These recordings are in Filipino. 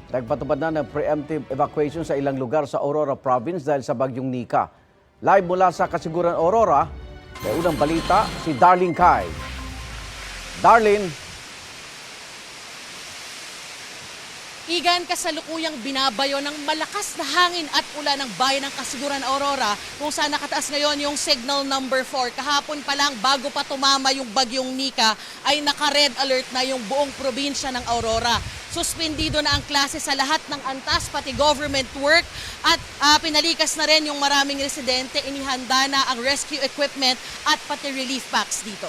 Nagpatupad na ng preemptive evacuation sa ilang lugar sa Aurora Province dahil sa bagyong Nika. Live mula sa Kasiguran Aurora, may unang balita si Darlene Kai. Darlene. Igan, kasalukuyang binabayo ng malakas na hangin at ulan ng bayan ng Kasiguran Aurora kung saan nakataas ngayon yung signal number 4. Kahapon pa lang bago pa tumama yung bagyong Nika ay naka-red alert na yung buong probinsya ng Aurora. Suspendido na ang klase sa lahat ng antas, pati government work at pinalikas na rin yung maraming residente. Inihanda na ang rescue equipment at pati relief packs dito.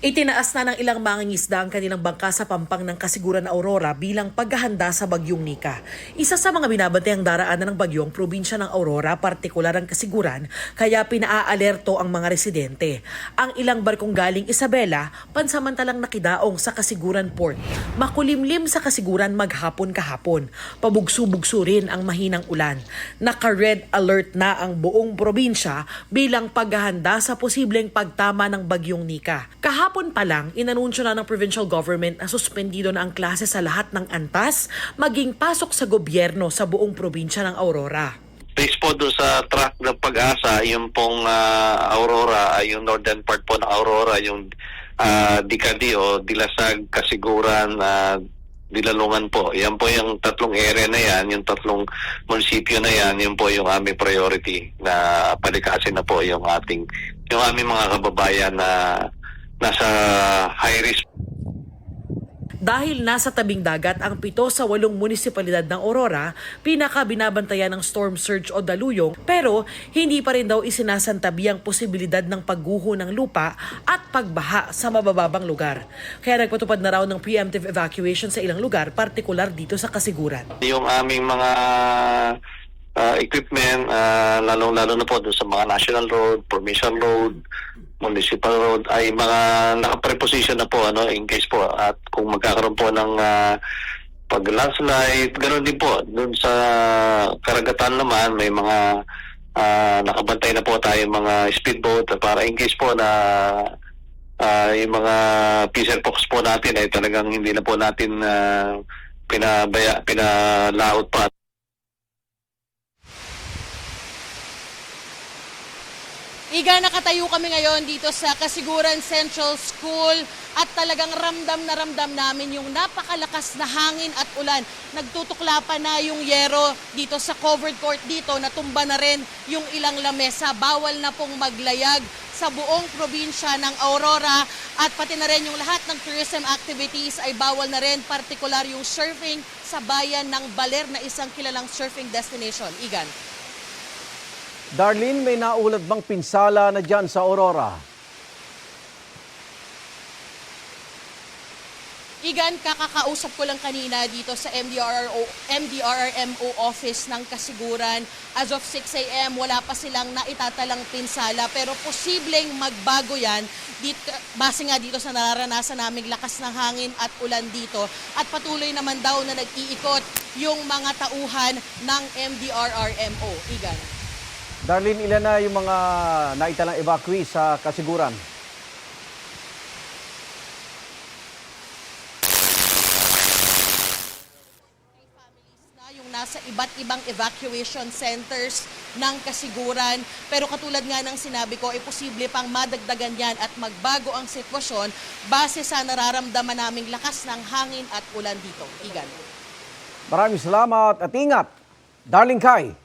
Itinaas na ng ilang mangingisda ang kanilang bangka sa pampang ng Kasiguran Aurora bilang paghahanda sa bagyong Nika. Isa sa mga binabantayang daraanan ng bagyong probinsya ng Aurora, partikular ang Kasiguran, kaya pinaalerto ang mga residente. Ang ilang barkong galing Isabela, pansamantalang nakidaong sa Kasiguran Port. Makulimlim sa Kasiguran maghapon kahapon. Pabugso-bugso rin ang mahinang ulan. Naka-red alert na ang buong probinsya bilang paghahanda sa posibleng pagtama ng bagyong Nika. Kahapon pa lang, inanunsyo na ng provincial government na suspendido na ang klase sa lahat ng antas, maging pasok sa gobyerno sa buong probinsya ng Aurora. Based po doon sa track ng Pag-asa, yung pong Aurora, yung northern part po ng Aurora, yung Dicadi o Dilasag, Kasiguran, Dilalungan po. Yan po yung tatlong area na yan, yung tatlong munisipyo na yan, yun po yung aming priority na palikasin na po yung aming mga kababayan na nasa high risk. Dahil nasa tabing dagat ang 7 sa 8 munisipalidad ng Aurora, pinaka-binabantayan ng storm surge o daluyong, pero hindi pa rin daw isinasantabi ang posibilidad ng pagguho ng lupa at pagbaha sa mabababang lugar. Kaya nagpatupad na raw ng preemptive evacuation sa ilang lugar, partikular dito sa Kasiguran. Yung aming mga equipment, lalo na po doon sa mga national road, provincial road, municipal road, ay mga naka-preposition na po in case po, at kung magkakaroon po ng pag landslide, ganoon din po doon sa karagatan naman may mga nakabantay na po tayo mga speedboat para in case po na yung mga fisher folks po natin ay talagang hindi na po natin pinalaot pa. Iga, nakatayo kami ngayon dito sa Kasiguran Central School at talagang ramdam na ramdam namin yung napakalakas na hangin at ulan. Nagtutukla pa na yung yero dito sa covered court dito, natumba na rin yung ilang lamesa. Bawal na pong maglayag sa buong probinsya ng Aurora at pati na rin yung lahat ng tourism activities ay bawal na rin, partikular yung surfing sa bayan ng Baler na isang kilalang surfing destination. Igan. Darlene, may naulat bang pinsala na dyan sa Aurora? Igan, kakakausap ko lang kanina dito sa MDRRMO office ng Kasiguran. As of 6 a.m., wala pa silang naitatalang pinsala pero posibleng magbago yan base nga dito sa nararanasan naming lakas ng hangin at ulan dito. At patuloy naman daw na nag-iikot yung mga tauhan ng MDRRMO. Igan. Darlene, ilan na yung mga naitalang evacuee sa Kasiguran? Yung nasa iba't ibang evacuation centers ng Kasiguran. Pero katulad nga ng sinabi ko, posible pang madagdagan yan at magbago ang sitwasyon base sa nararamdaman naming lakas ng hangin at ulan dito. Igan. Maraming salamat at ingat. Darlene Kai.